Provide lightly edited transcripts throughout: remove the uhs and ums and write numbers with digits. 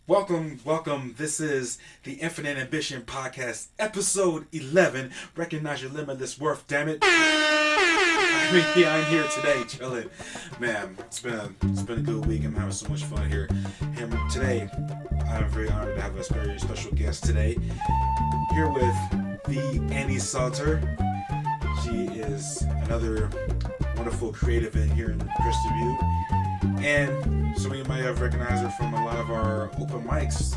Welcome. This is the Infinite Ambition Podcast, episode 11. Recognize your limitless worth, damn it. I'm here today, chilling. Man, it's been a good week. I'm having so much fun here. Today, I'm very honored to have a very special guest today. Here with the Annie Sauter. She is another wonderful creative in here in Crystal View. And some of you might have recognized her from a lot of our open mics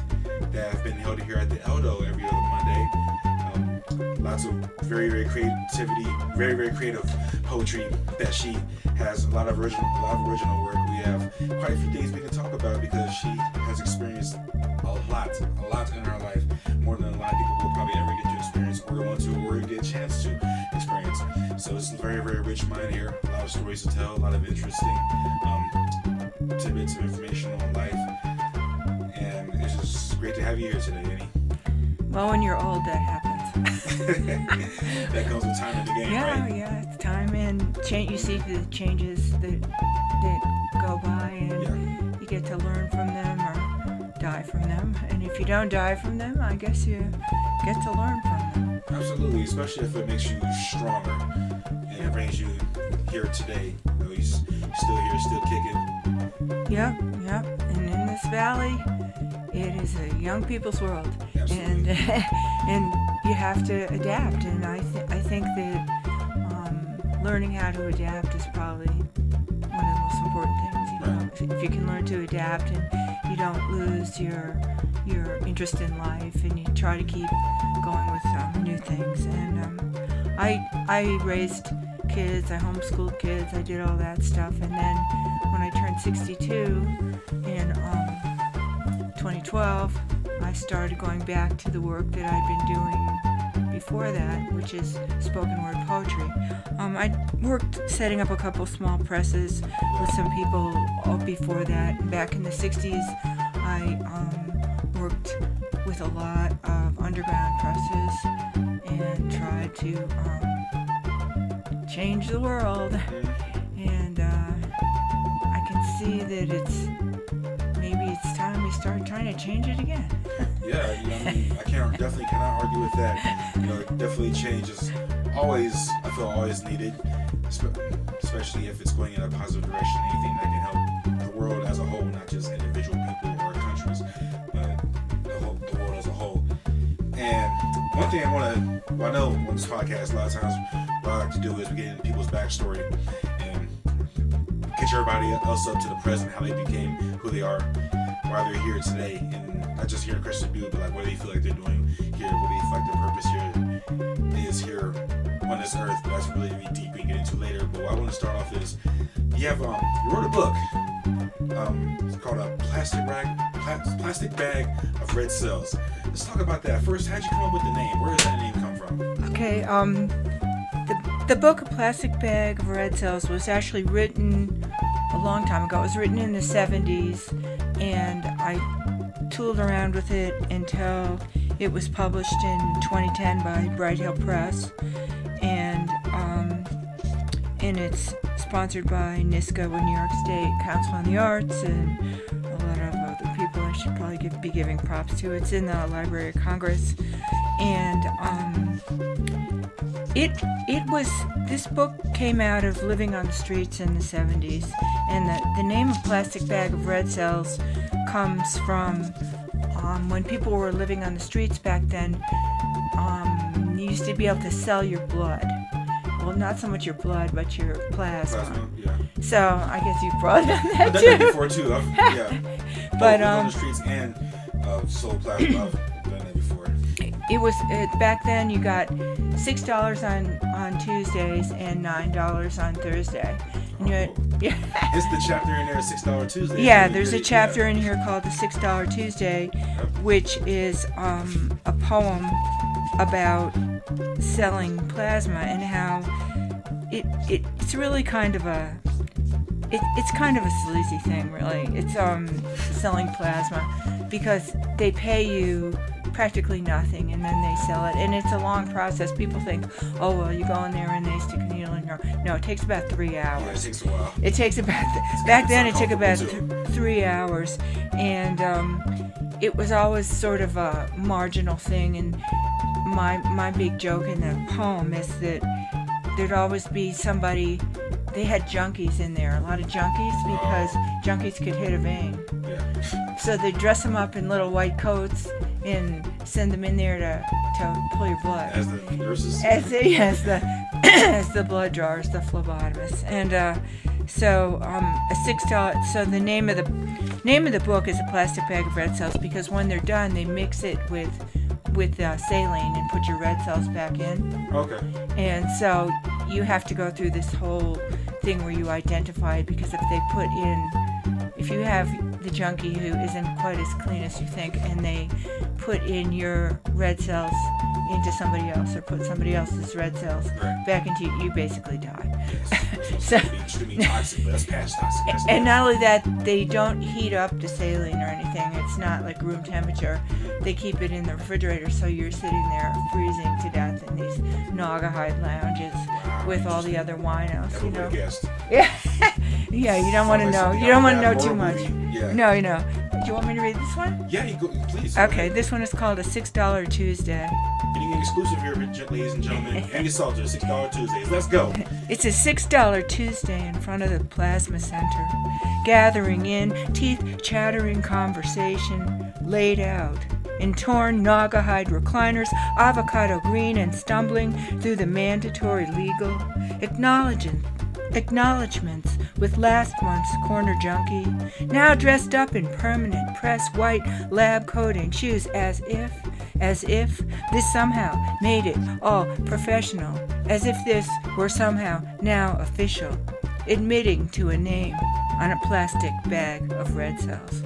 that have been held here at the Eldo every other Monday. Lots of very creativity, very creative poetry that she has. A lot of original work. We have quite a few things we can talk about because she has experienced a lot in her life, more than a lot of people will probably ever get to experience or want to or get a chance to experience. So it's a very rich mind here. A lot of stories to tell, a lot of interesting tidbits of information on life, and it's just great to have you here today, Annie. Well, when you're old, that happens. That comes with time in the game, right? Yeah, it's time and change. You see the changes that go by, and you get to learn from them or die from them. And if you don't die from them, I guess you get to learn from them. Absolutely, especially if it makes you stronger and it brings you here today. You know, you're still here, still kicking. Yep. And in this valley, it is a young people's world. Absolutely. And you have to adapt. And I think that learning how to adapt is probably one of the most important things. You know, Right. if you can learn to adapt and you don't lose your interest in life, and you try to keep going with new things. And I raised kids, I homeschooled kids, I did all that stuff, and then when I turned 62 in 2012, I started going back to the work that I'd been doing before that, which is spoken word poetry. I worked setting up a couple small presses with some people before that. Back in the 60s, I worked with a lot of underground presses and tried to change the world, and I can see that maybe it's time we start trying to change it again. Yeah, you know, I mean, definitely cannot argue with that. You know, definitely change is always needed, especially if it's going in a positive direction. Anything that can help the world as a whole, not just individual people or countries, but the world as a whole. And one thing I know on this podcast, a lot of times what I like to do is we get into people's backstory and catch everybody else up to the present, how they became who they are, why they're here today, and not just here in Christian Butte, but like what do they feel like they're doing here, what do they feel like their purpose here is here on this earth. But that's really deep we can get into later. But what I want to start off is you wrote a book. It's called a plastic bag of red cells. Let's talk about that. First, how'd you come up with the name? Where does that name come from? Okay, the book, A Plastic Bag of Red Cells, was actually written a long time ago. It was written in the 70s, and I tooled around with it until it was published in 2010 by Bright Hill Press, and it's sponsored by NISCA, New York State Council on the Arts, and a lot of other people I should probably be giving props to. It's in the Library of Congress, and this book came out of living on the streets in the 70s, and the name of Plastic Bag of Red Cells comes from when people were living on the streets back then. You used to be able to sell your blood. Well, not so much your blood, but your plasma. Yeah. So I guess you've probably done that I've done too. that before too. Yeah. But on the streets and sold plasma. I've done that before. It was back then. You got $6 on Tuesdays and $9 on Thursday. And Is the chapter in there $6 Tuesday? Yeah, there's a chapter in here called the $6 Tuesday, which is a poem about selling plasma and how it's really kind of a sleazy thing, really. It's selling plasma because they pay you practically nothing, and then they sell it, and it's a long process. People think, oh well, you go in there and they stick a needle in your... No, it takes about 3 hours. Yeah, it takes a while. It takes about back then it took about 3 hours, and it was always sort of a marginal thing, and my big joke in the poem is that there'd always be somebody. They had junkies in there, a lot of junkies, because junkies could hit a vein. Yeah. So they'd dress them up in little white coats and send them in there to pull your blood. As the nurses? As the blood drawers, the phlebotomists. And so a $6. So the name of the book is A Plastic Bag of Red Cells, because when they're done, they mix it with saline and put your red cells back in. Okay. And so you have to go through this whole thing where you identify it, because if you have the junkie who isn't quite as clean as you think, and they put in your red cells into somebody else, or put somebody else's red cells back into you, you basically die. So, extremely toxic, but that's past toxic. And not only that, they don't heat up the saline or anything. It's not like room temperature. They keep it in the refrigerator, so you're sitting there freezing to death in these Naugahyde lounges with all the other winos. You know. Yeah, yeah. You don't want to know. You don't want to know too much. Yeah. No, you know. Do you want me to read this one? Yeah, you go, please. Okay, this one is called A $6 Tuesday. Anything exclusive here, ladies and gentlemen. Andy Sauter, $6 Tuesdays. Let's go. It's a $6 Tuesday in front of the Plasma Center. Gathering in, teeth chattering conversation, laid out in torn Naugahyde recliners, avocado green, and stumbling through the mandatory legal acknowledgments with last month's corner junkie, now dressed up in permanent press white lab coat and shoes, as if this somehow made it all professional, as if this were somehow now official, admitting to a name on a plastic bag of red cells.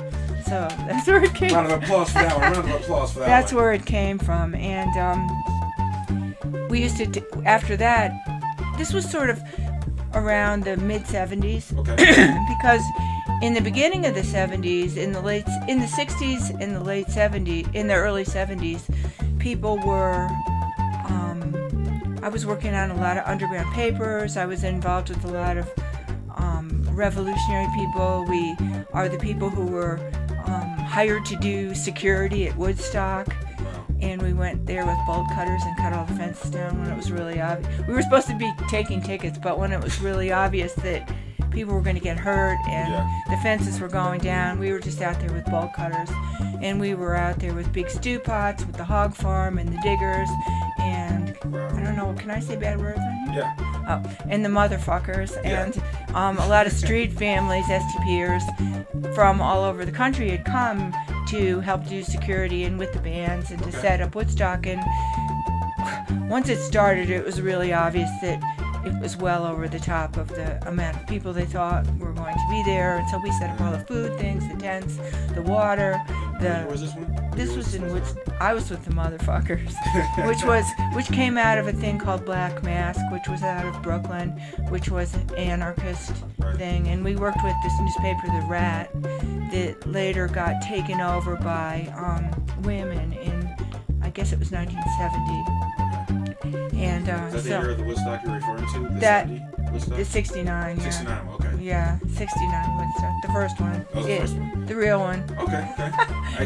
So that's where it came from. Round of applause for that one. Round of applause for that That's one. where it came from. And we used to, after that, this was sort of around the mid-70s. Okay. Because in the beginning of the 70s, in the 60s, in the late 70s, in the early 70s, people were, I was working on a lot of underground papers. I was involved with a lot of revolutionary people. We are the people who were hired to do security at Woodstock. And we went there with bolt cutters and cut all the fences down when it was really obvious. We were supposed to be taking tickets, but when it was really obvious that people were going to get hurt and the fences were going down, we were just out there with bolt cutters. And we were out there with big stew pots, with the hog farm and the diggers, and I don't know, can I say bad words on here? Yeah. Oh, and the motherfuckers, and a lot of street families, STPers from all over the country had come to help do security and with the bands and to set up Woodstock. And once it started, it was really obvious that it was well over the top of the amount of people they thought were going to be there. And so we set up all the food things, the tents, the water. Where was this one? This was in Woodstock. I was with the motherfuckers, which came out of a thing called Black Mask, which was out of Brooklyn, which was an anarchist thing. And we worked with this newspaper, The Rat, that later got taken over by women in, I guess it was 1970. And Is that the year of the Woodstock you're referring to? The 69, yeah. 69, okay. Yeah, 69 Woodstock, the first one. That was the first one? The real one. Okay. I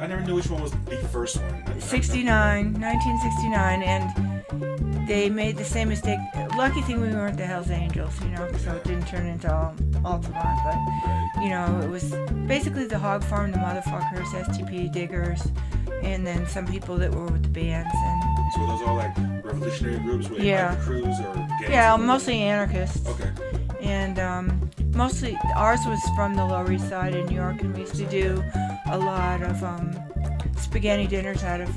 never knew which one was the first one. 1969, and they made the same mistake. Lucky thing we weren't the Hells Angels, so it didn't turn into Altamont, but, it was basically the hog farm, the motherfuckers, STP diggers, and then some people that were with the bands. And so those all like revolutionary groups with like crews or gangs? Yeah, mostly anarchists. Okay. And mostly ours was from the Lower East Side in New York, and we used to do a lot of spaghetti dinners out of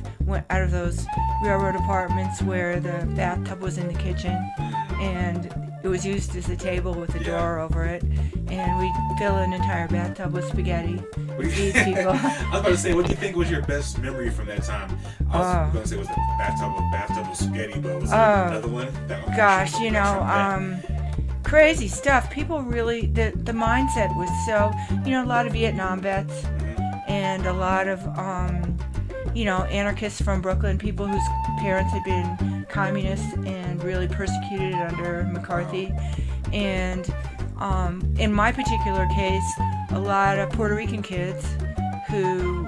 those railroad apartments where the bathtub was in the kitchen, and it was used as a table with a door over it, and we'd fill an entire bathtub with spaghetti. Feed people. I was about to say, what do you think was your best memory from that time? I was going to say it was the bathtub with spaghetti, but was there another one? Gosh, crazy stuff. People really, the mindset was so, a lot of Vietnam vets and a lot of, anarchists from Brooklyn, people whose parents had been communists and really persecuted under McCarthy. And in my particular case, a lot of Puerto Rican kids who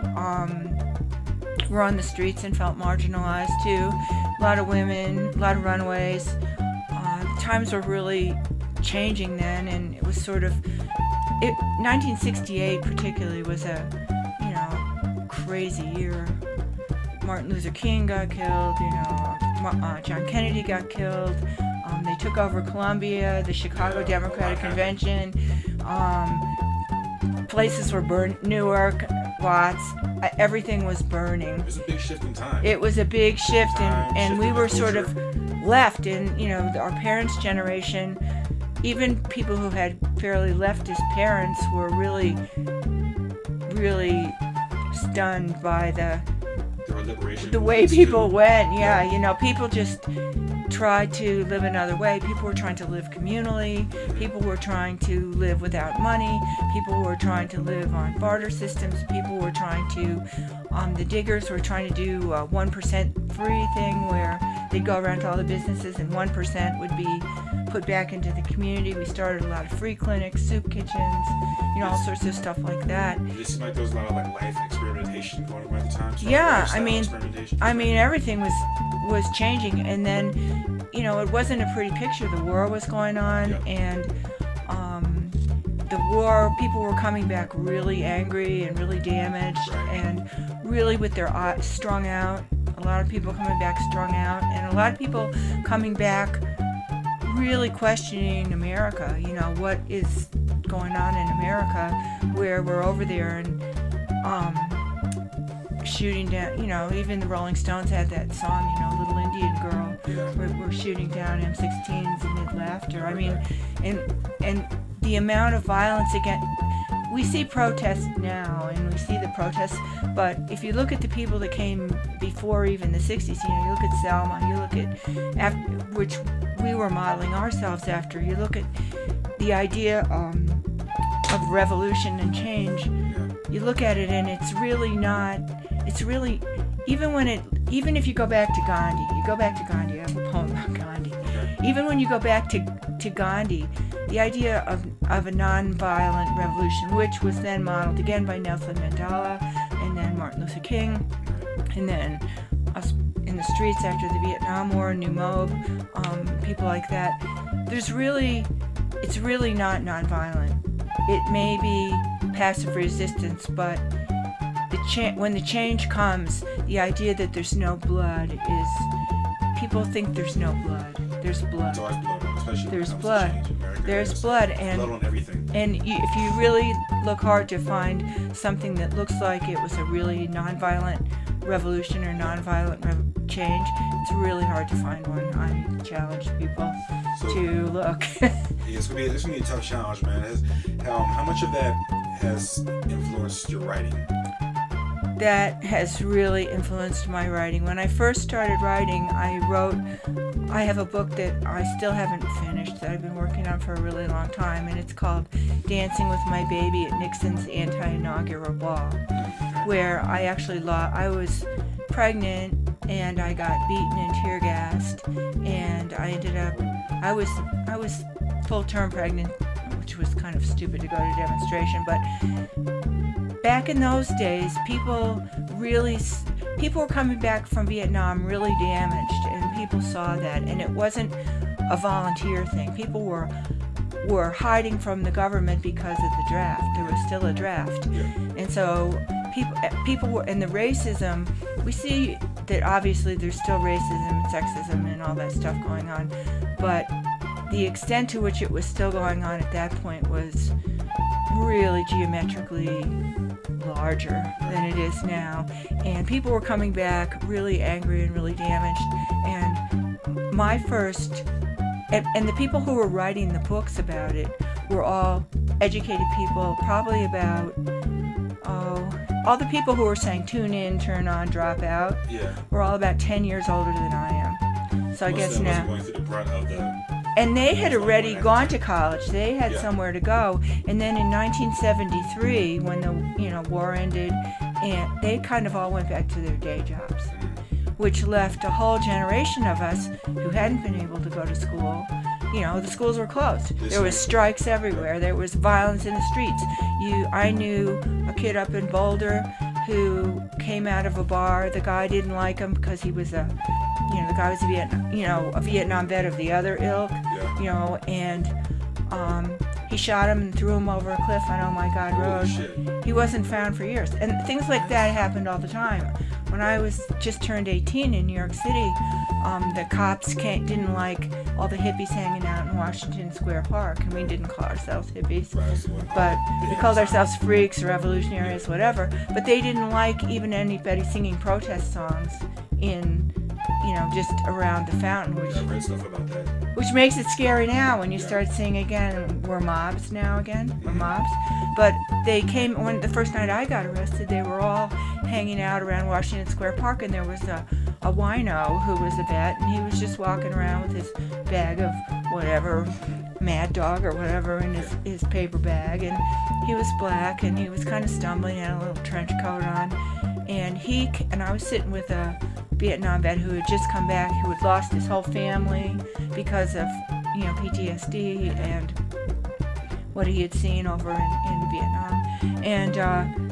were on the streets and felt marginalized too. A lot of women, a lot of runaways. Times were really changing then, and it was sort of 1968 particularly was a crazy year. Martin Luther King got killed, John Kennedy got killed. They took over Columbia, the Chicago Democratic Convention. Places were burned, Newark, Watts, everything was burning. It was a big shift in time. It was a big shift, and we were sort of culture. left in, our parents' generation. Even people who had fairly leftist parents were really, really stunned by the way people went. Yeah, people just tried to live another way. People were trying to live communally. People were trying to live without money. People were trying to live on barter systems. People were trying to, the diggers were trying to do a 1% free thing where they'd go around to all the businesses and 1% would be put back into the community. We started a lot of free clinics, soup kitchens, all sorts of stuff like that. It seemed like there was a lot of life experimentation going on at the time. Yeah, I mean everything was changing, and then it wasn't a pretty picture. The war was going on, and the war, people were coming back really angry and really damaged, and really with their eyes strung out. A lot of people coming back strung out, and a lot of people coming back really questioning America. What is going on in America, where we're over there and shooting down, even the Rolling Stones had that song, Little Indian Girl, we're shooting down M16s amid laughter. I mean, and the amount of violence against, we see protests now, and we see the protests, but if you look at the people that came before even the 60s, you look at Selma, you look at, which we were modeling ourselves after, you look at the idea of revolution and change, you look at it and it's really, even if you go back to Gandhi, I have a poem about Gandhi. Even when you go back to Gandhi, the idea of a non-violent revolution, which was then modeled again by Nelson Mandela, and then Martin Luther King, and then us in the streets after the Vietnam War, New Mob, people like that. It's really not non-violent. It may be passive resistance, but when the change comes, the idea that there's no blood is, people think there's no blood. There's blood. There's blood. There's blood, and blood on everything. And if you really look hard to find something that looks like it was a really non-violent revolution or non-violent change, it's really hard to find one. I challenge people to look. It's gonna be a tough challenge, man. How much of that has influenced your writing? That has really influenced my writing. When I first started writing, I have a book that I still haven't finished that I've been working on for a really long time, and it's called Dancing with My Baby at Nixon's Anti-Inaugural Ball, where I was pregnant and I got beaten and tear gassed, and I was full-term pregnant, which was kind of stupid to go to a demonstration, but back in those days, people were coming back from Vietnam really damaged, and people saw that, and it wasn't a volunteer thing. People were hiding from the government because of the draft. There was still a draft, and so people were, and the racism, we see that obviously there's still racism and sexism and all that stuff going on, but the extent to which it was still going on at that point was really geometrically larger than it is now, and people were coming back really angry and really damaged, and and the people who were writing the books about it were all educated people, probably about all the people who were saying tune in, turn on, drop out were all about 10 years older than I am. So I guess now, going through the brunt of and they had already gone to college. They had somewhere to go. And then in 1973, when the war ended, and they kind of all went back to their day jobs, which left a whole generation of us who hadn't been able to go to school. The schools were closed. There was strikes everywhere. There was violence in the streets. I knew a kid up in Boulder who came out of a bar. The guy didn't like him because he was the guy was a Vietnam vet of the other ilk, and he shot him and threw him over a cliff on Oh My God Road. Shit. He wasn't found for years. And things like that happened all the time. When I was just turned 18 in New York City, the cops didn't like all the hippies hanging out in Washington Square Park, and we didn't call ourselves hippies, but we called ourselves freaks, revolutionaries, whatever. But they didn't like even anybody singing protest songs in, just around the fountain, I read stuff about that. which makes it scary now when you start seeing again, we're mobs now again, we're mobs. But they came, when the first night I got arrested, they were all hanging out around Washington Square Park, and there was a wino who was a vet, and he was just walking around with his bag of whatever, Mad Dog or whatever in his paper bag, and he was black, and he was kind of stumbling, had a little trench coat on, and I was sitting with a Vietnam vet who had just come back, who had lost his whole family because of, PTSD and what he had seen over in Vietnam. And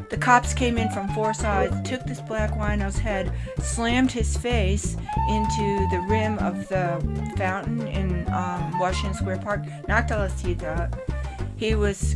the cops came in from four sides, took this black wino's head, slammed his face into the rim of the fountain in Washington Square Park, knocked all his teeth out. He was,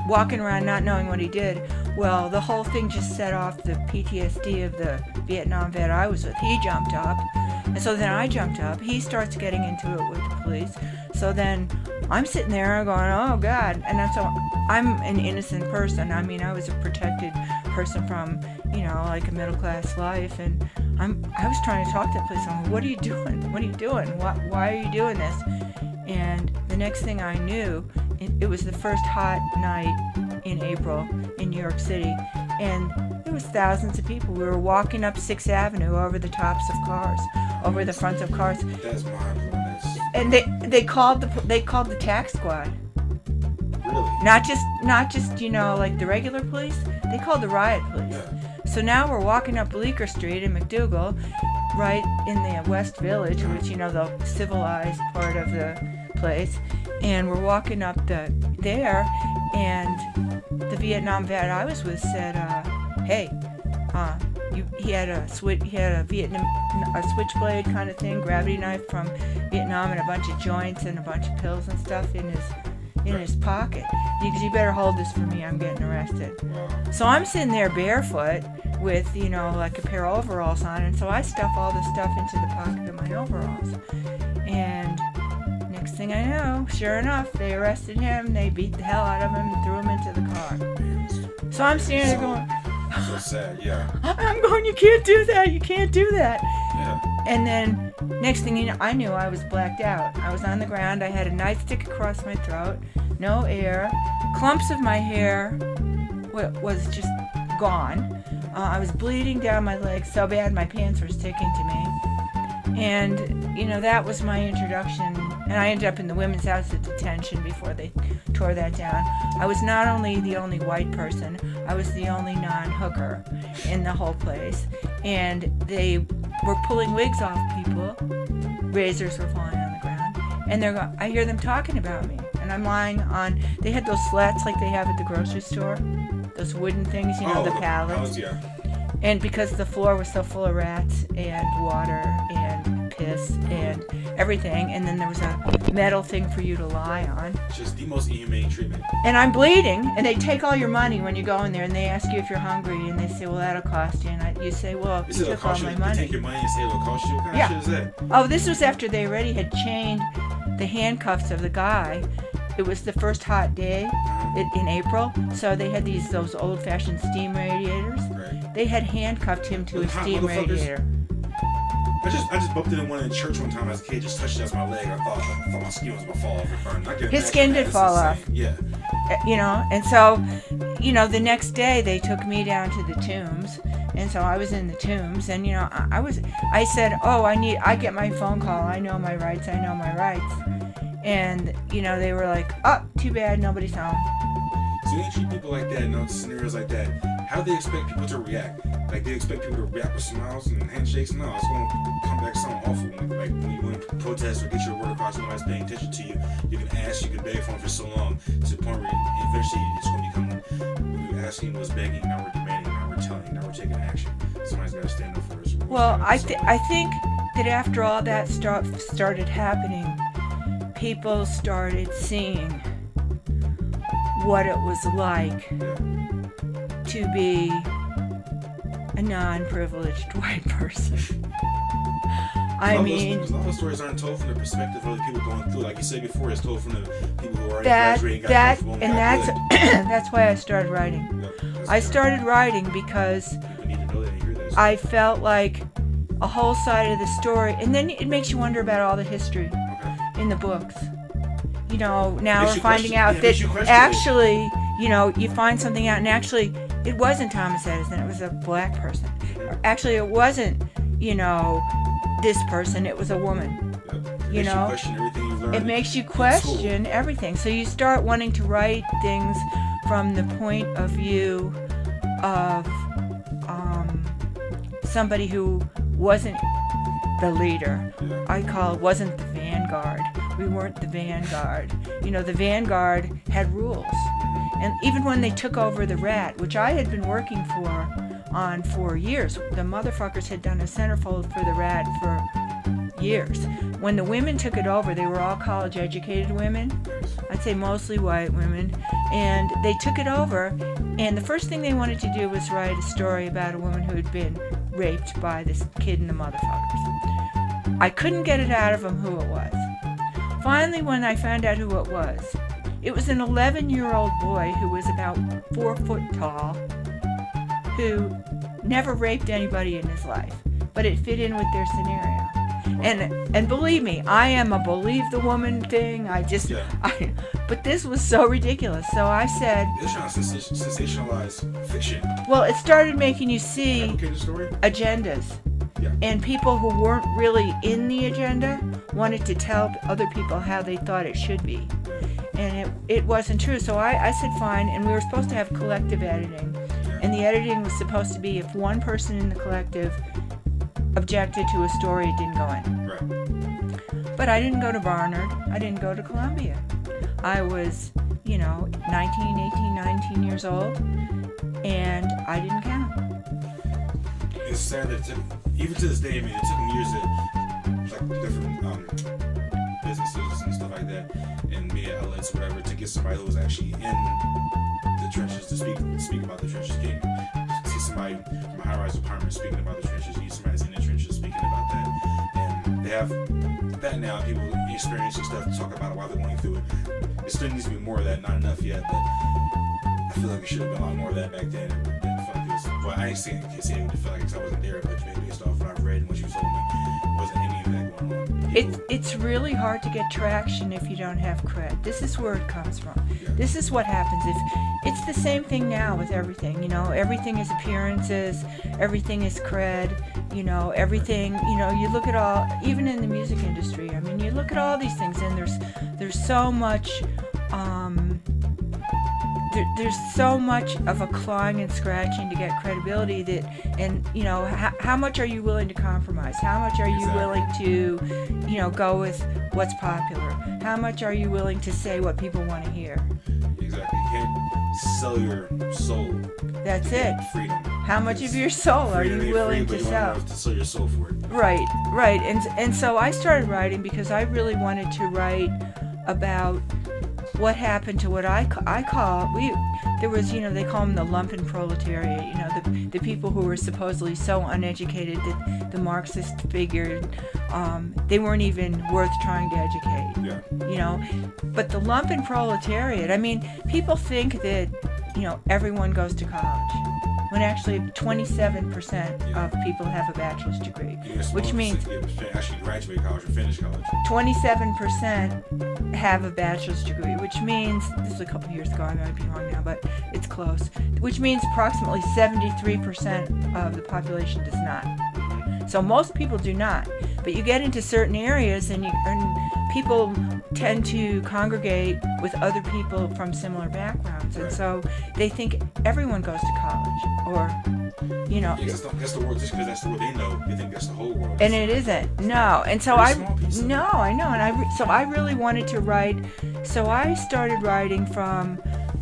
walking around not knowing what he did. Well, the whole thing just set off the PTSD of the Vietnam vet I was with. He jumped up, and so then I jumped up. He starts getting into it with the police. So then I'm sitting there going, oh, God. And so I'm an innocent person. I mean, I was a protected person from, like a middle-class life. And I was trying to talk to the police. I'm like, what are you doing? What are you doing? Why are you doing this? And the next thing I knew, it was the first hot night in April in New York City. And there was thousands of people. We were walking up 6th Avenue over the tops of cars, over the fronts of cars. That's mind-blowing. And they called the tax squad. Really? Not just like the regular police. They called the riot police. Yeah. So now we're walking up Bleecker Street in McDougal, right in the West Village, which the civilized part of the place, and we're walking up there, and the Vietnam vet I was with said, "Hey, he had a switchblade kind of thing, gravity knife from Vietnam, and a bunch of joints and a bunch of pills and stuff in his pocket. You better hold this for me. I'm getting arrested." So I'm sitting there barefoot with like a pair of overalls on, and so I stuff all this stuff into the pocket of my overalls. And next thing I know, sure enough, they arrested him. They beat the hell out of him and threw him into the car. So I'm standing there going, so sad, yeah. I'm going, you can't do that. You can't do that. Yeah. And then next thing you know, I knew I was blacked out. I was on the ground. I had a nightstick across my throat, no air. Clumps of my hair was just gone. I was bleeding down my legs so bad my pants were sticking to me. And, that was my introduction. And I ended up in the women's house of detention before they tore that down. I was not only the only white person, I was the only non-hooker in the whole place. And they were pulling wigs off people. Razors were falling on the ground. And I hear them talking about me. And I'm lying on, they had those slats like they have at the grocery store. Those wooden things, the pallets. Yeah. And because the floor was so full of rats and water and piss and everything, and then there was a metal thing for you to lie on. Just the most inhumane treatment. And I'm bleeding, and they take all your money when you go in there, and they ask you if you're hungry, and they say, well, that'll cost you. And you say, well, you took all my money. They take your money and say it'll cost you? What kind of shit is that? Oh, this was after they already had chained the handcuffs of the guy. It was the first hot day in April, so they had those old-fashioned steam radiators. Right. They had handcuffed him to a steam radiator. I just bumped into one in church one time as a kid. Just touched it as my leg. I thought my skin was gonna fall off and burn. His skin did fall off. Yeah. And so, the next day they took me down to the Tombs, and so I was in the Tombs, and I said, oh, I get my phone call. I know my rights. And they were like, oh, too bad, nobody's home. So when you treat people like that in scenarios like that, how do they expect people to react? Like, they expect people to react with smiles and handshakes? No, it's going to come back something awful. Like, when you want to protest or get your word across, nobody's paying attention to you. You can ask, you can beg for them for so long, to the point where eventually it's going to become, we were asking was begging, now we're demanding. telling, now we're taking action. Somebody's got to stand up for us. Well, I think that after all that stuff started happening, people started seeing what it was like to be a non-privileged white person. I mean, a lot of stories aren't told from the perspective of the people going through. Like you said before, it's told from the people who are already graduating, got comfortable, and that's why I started writing. I started writing because people need to know that and hear this. I felt like a whole side of the story, and then it makes you wonder about all the history in the books. You know, now we're finding out that actually, you know, you find something out, and actually, it wasn't Thomas Edison; it was a black person. Actually, it wasn't, you know, this person; it was a woman. You know, it makes you question everything. So you start wanting to write things from the point of view of somebody who wasn't the leader. I call it wasn't the vanguard. We weren't the vanguard. You know, the vanguard had rules. And even when they took over the Rat, which I had been working on for years, the motherfuckers had done a centerfold for the Rat for years. When the women took it over, they were all college-educated women. I'd say mostly white women. And they took it over, and the first thing they wanted to do was write a story about a woman who had been raped by this kid and the motherfuckers. I couldn't get it out of them who it was. Finally, when I found out who it was an 11-year-old boy who was about 4 foot tall, who never raped anybody in his life, but it fit in with their scenario. And believe me, I am a believe the woman thing. But this was so ridiculous. So I said, it's trying to sensationalize fiction. Well, it started making you see story? Agendas. Yeah. And people who weren't really in the agenda wanted to tell other people how they thought it should be. And it wasn't true. So I said fine, and we were supposed to have collective editing. And the editing was supposed to be if one person in the collective objected to a story, it didn't go in. Right. But I didn't go to Barnard. I didn't go to Columbia. I was, 19 years old, and I didn't count. It's sad that even to this day, I mean, it took them years to, different businesses and stuff like that, and media outlets, whatever, to get somebody who was actually in the trenches to speak about the trenches. See somebody from a high-rise apartment speaking about the trenches. See somebody's in the trenches speaking about that, and they have that now. People experiencing stuff to talk about it while they're going through it. It still needs to be more of that. Not enough yet, but I feel like it should have been a lot more of that back then. Well, I ain't saying it feel like because I wasn't there, but based off what I've read and what you told me, wasn't any of that going on. It's really hard to get traction if you don't have cred. This is where it comes from. Yeah. This is what happens. If it's the same thing now with everything, everything is appearances, everything is cred, everything, you look at all, even in the music industry, I mean, you look at all these things, and there's so much, there's so much of a clawing and scratching to get credibility how much are you willing to compromise? How much are you willing to, go with what's popular? How much are you willing to say what people want to hear? Exactly. You can't sell your soul. That's it. Freedom. How much of your soul are you willing to sell? To sell your soul for it. Right. And so I started writing because I really wanted to write about what happened to what I call there was they call them the lumpen proletariat, the people who were supposedly so uneducated that the Marxists figured they weren't even worth trying to educate. Yeah. But the lumpen proletariat, I mean, people think that everyone goes to college, when actually 27% of people have a bachelor's degree, which means actually graduate college or finish college. 27% have a bachelor's degree, which means, this is a couple years ago, I might be wrong now, but it's close, which means approximately 73% of the population does not. So most people do not, but you get into certain areas and people tend to congregate with other people from similar backgrounds, and so they think everyone goes to college, or that's the world. Just because that's the world they know, they think that's the whole world. And it isn't. No. And so I know, and so I really wanted to write. So I started writing from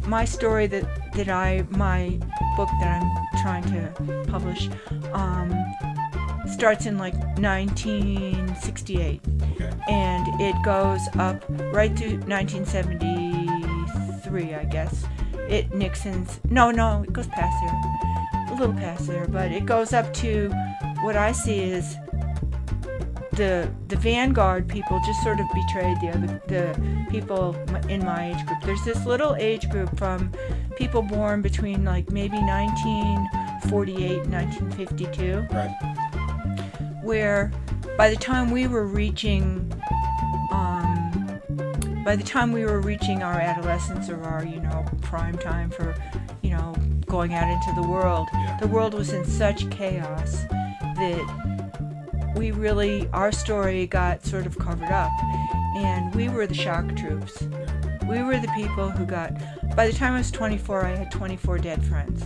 my story my book that I'm trying to publish starts in like 1968. Okay. And it goes up right through 1973, I guess. It goes past there. A little past there, but it goes up to what I see is the vanguard people just sort of betrayed the people in my age group. There's this little age group from people born between like maybe 1948 and 1952. Right. Where by the time we were reaching our adolescence or our, prime time for, going out into the world, the world was in such chaos that our story got sort of covered up, and we were the shock troops. We were the people who by the time I was 24, I had 24 dead friends,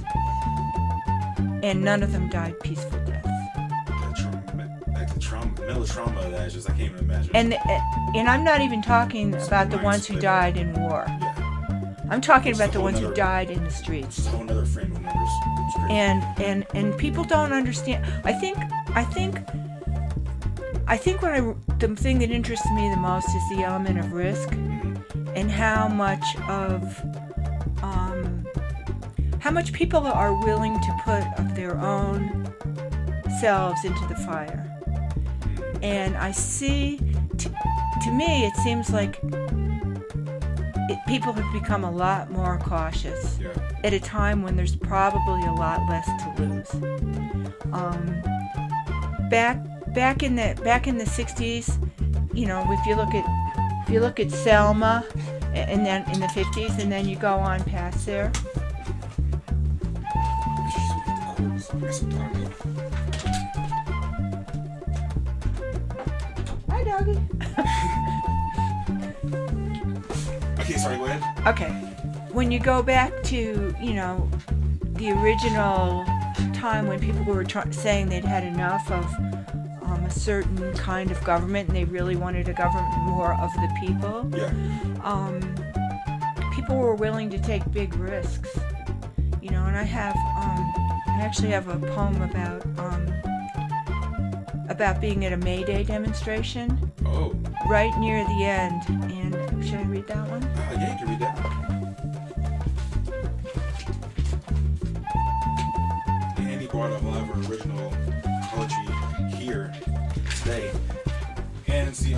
and none of them died peaceful deaths. Mental trauma that I can't even imagine. And I'm not even talking about the ones who died in war. Yeah. I'm talking about the ones who died in the streets. It's a whole other frame of numbers. And people don't understand. I think the thing that interests me the most is the element of risk, and how much people are willing to put of their own selves into the fire. And I see, to me, it seems like people have become a lot more cautious at a time when there's probably a lot less to lose. Back in the 60s, if you look at Selma, and then in the 50s, and then you go on past there. Hi, doggy. Okay, sorry, go ahead. Okay. When you go back to, the original time when people were saying they'd had enough of a certain kind of government, and they really wanted a government more of the people. Yeah. People were willing to take big risks, and I actually have a poem about being at a May Day demonstration. Oh. Right near the end, and should I read that one? Yeah, you can read that. Andy brought up a lot of her original poetry here today, and see, you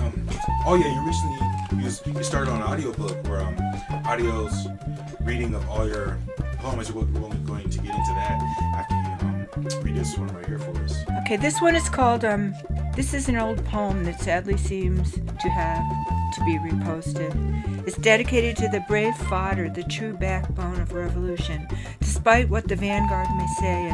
started on an audiobook where audio's reading of all your poems. We're only going to get into that after you read this one right here for us. Okay, this one is called this is an old poem that sadly seems to have to be reposted. It's dedicated to the brave fodder, the true backbone of revolution. Despite what the vanguard may say,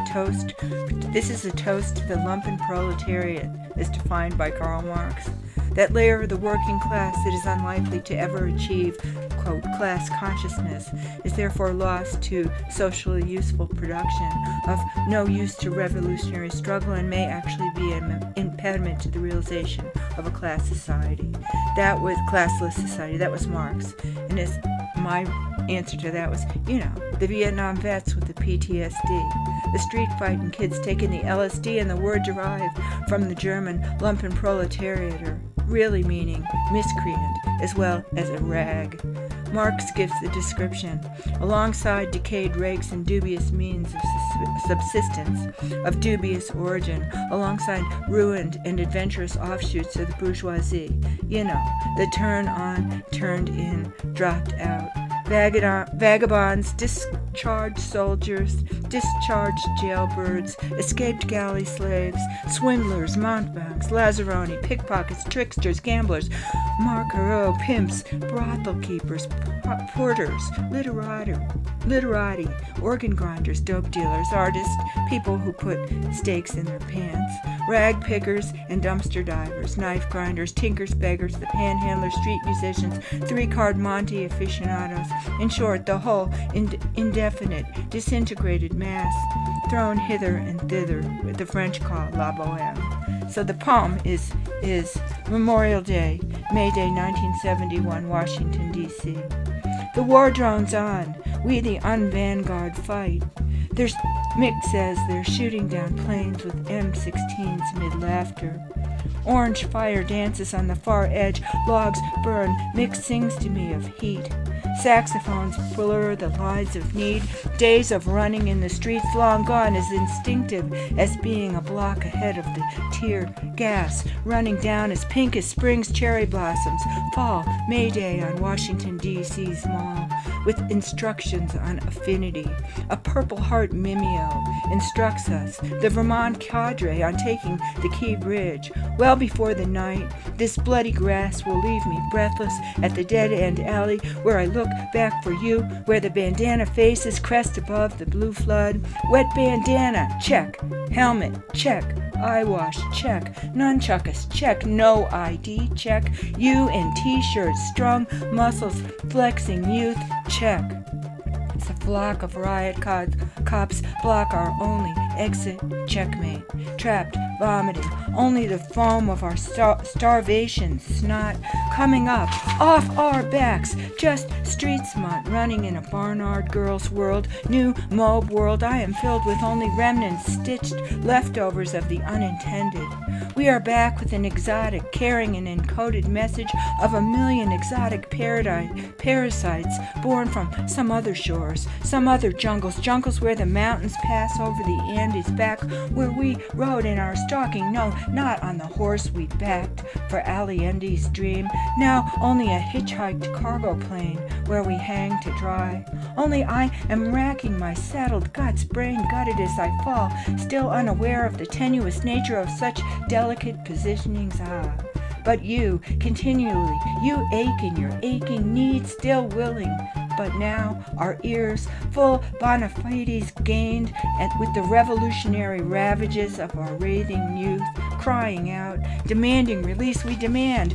this is a toast to the lumpen proletariat as defined by Karl Marx. That layer of the working class that is unlikely to ever achieve, quote, class consciousness, is therefore lost to socially useful production, of no use to revolutionary struggle, and may actually be an impediment to the realization of a class society. That was classless society. That was Marx. And as my answer to that was, the Vietnam vets with the PTSD, the street fighting kids taking the LSD, and the word derived from the German lumpen proletariat, or really meaning miscreant, as well as a rag. Marx gives the description, alongside decayed rakes and dubious means of subsistence, of dubious origin, alongside ruined and adventurous offshoots of the bourgeoisie. The turn on, turned in, dropped out. Vagabonds, discharged soldiers, discharged jailbirds, escaped galley slaves, swindlers, mountebanks, lazzaroni, pickpockets, tricksters, gamblers, marquereau, pimps, brothel keepers, porters, literati, organ grinders, dope dealers, artists, people who put stakes in their pants, rag pickers and dumpster divers, knife grinders, tinkers, beggars, the panhandlers, street musicians, three-card Monte aficionados, in short, the whole indefinite, disintegrated mass, thrown hither and thither, what the French call la bohème. So the poem is Memorial Day, May Day 1971, Washington, D.C. The war drones on. We, the unvanguard, fight. There's Mick says they're shooting down planes with M16s mid-laughter. Orange fire dances on the far edge, logs burn, Mick sings to me of heat. Saxophones blur the lines of need, days of running in the streets long gone, as instinctive as being a block ahead of the tear gas, running down as pink as spring's cherry blossoms, fall, May Day on Washington, D.C.'s mall, with instructions on affinity. A Purple Heart mimeo instructs us, the Vermont cadre, on taking the Key Bridge. Well before the night, this bloody grass will leave me breathless at the dead-end alley where I look back for you, where the bandana faces crest above the blue flood. Wet bandana, check. Helmet, check. Eye wash, check. Nunchuckus, check. No ID, check. You in t-shirts, strong muscles, flexing youth, check. It's a flock of riot cops block our only exit, checkmate. Trapped, vomiting, only the foam of our starvation snot coming up off our backs. Just street smut running in a Barnard girl's world, new mob world. I am filled with only remnants, stitched leftovers of the unintended. We are back with an exotic, carrying an encoded message of a million exotic parasites born from some other shores, some other jungles where the mountains pass over the Andes, back where we rode in our stalking, no, not on the horse we backed for Allende's dream, now only a hitchhiked cargo plane where we hang to dry. Only I am racking my saddled guts, brain gutted as I fall, still unaware of the tenuous nature of such delicate positionings. But you, continually, you ache in your aching need, still willing. But now our ears, full bona fides gained, and with the revolutionary ravages of our raving youth, crying out, demanding release, we demand,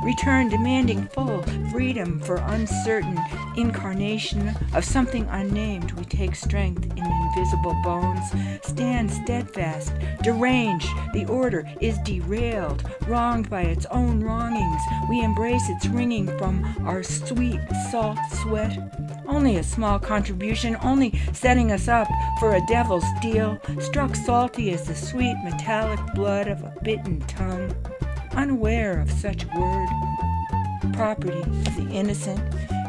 return, demanding full freedom for uncertain incarnation of something unnamed. We take strength in invisible bones, stand steadfast, deranged, the order is derailed, wronged by its own wrongings. We embrace its wringing from our sweet salt sweat. Only a small contribution, only setting us up for a devil's deal, struck salty as the sweet metallic blood of a bitten tongue, unaware of such word, property of the innocent,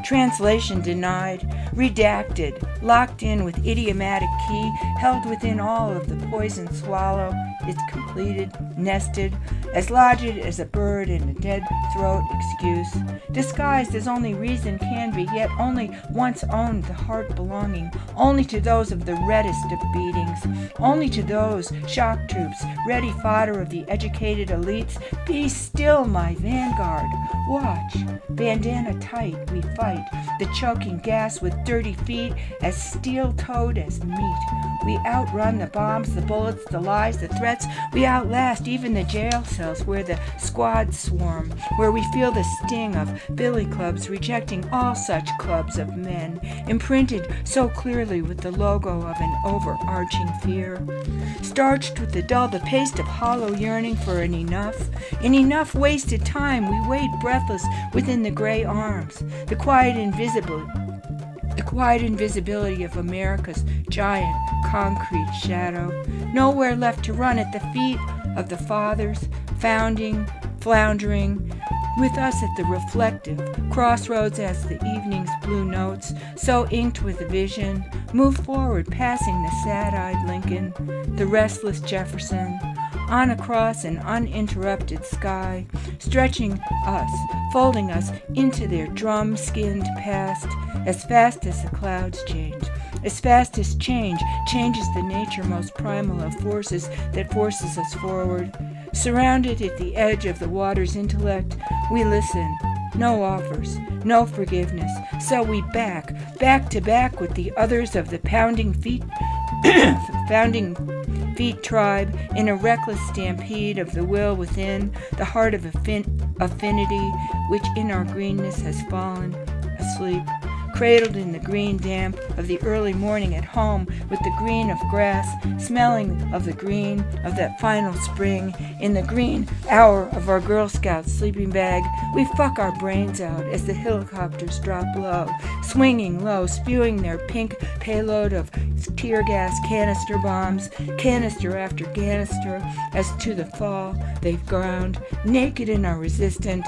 translation denied, redacted, locked in with idiomatic key, held within all of the poison swallow, it's completed, nested, as lodged as a bird in a dead throat excuse, disguised as only reason can be, yet only once owned the heart belonging, only to those of the reddest of beatings, only to those shock troops, ready fodder of the educated elites. Be still, my vanguard. Watch, bandana tight, we fight, the choking gas with dirty feet, as steel-toed as meat. We outrun the bombs, the bullets, the lies, the threats. We outlast even the jail cells where the squads swarm, where we feel the sting of billy clubs rejecting all such clubs of men, imprinted so clearly with the logo of an overarching fear. Starched with the dull, the paste of hollow yearning for an enough wasted time, we wait breathless within the gray arms, the quiet invisibility of America's giant concrete shadow. Nowhere left to run at the feet of the fathers, floundering, with us at the reflective crossroads as the evening's blue notes, so inked with vision, move forward, passing the sad-eyed Lincoln, the restless Jefferson, on across an uninterrupted sky, stretching us, folding us into their drum-skinned past, as fast as the clouds change, as fast as change changes the nature most primal of forces that forces us forward. Surrounded at the edge of the water's intellect, we listen. No offers, no forgiveness. So we back to back with the others of the pounding feet tribe in a reckless stampede of the will within, the heart of affinity which in our greenness has fallen asleep, cradled in the green damp of the early morning at home, with the green of grass, smelling of the green of that final spring, in the green hour of our Girl Scout sleeping bag, we fuck our brains out as the helicopters drop low, swinging low, spewing their pink payload of tear gas canister bombs, canister after canister, as to the fall they've ground, naked in our resistant,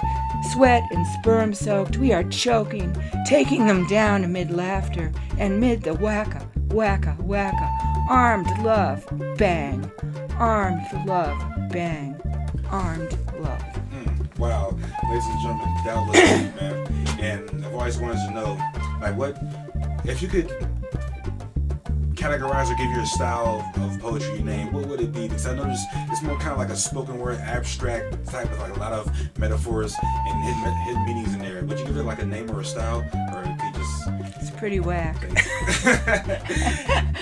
sweat and sperm soaked, we are choking, taking them down amid laughter, and mid the whacka, whacka, whacka, armed love, bang, armed love, bang, armed love. Wow, ladies and gentlemen, that was deep, man. And I've always wanted to know, like, what if you could categorize or give your style of poetry name, what would it be? Because I noticed it's more kind of like a spoken word, abstract type with like a lot of metaphors and hidden meanings in there. Would you give it like a name or a style, or could you just? It's pretty whack.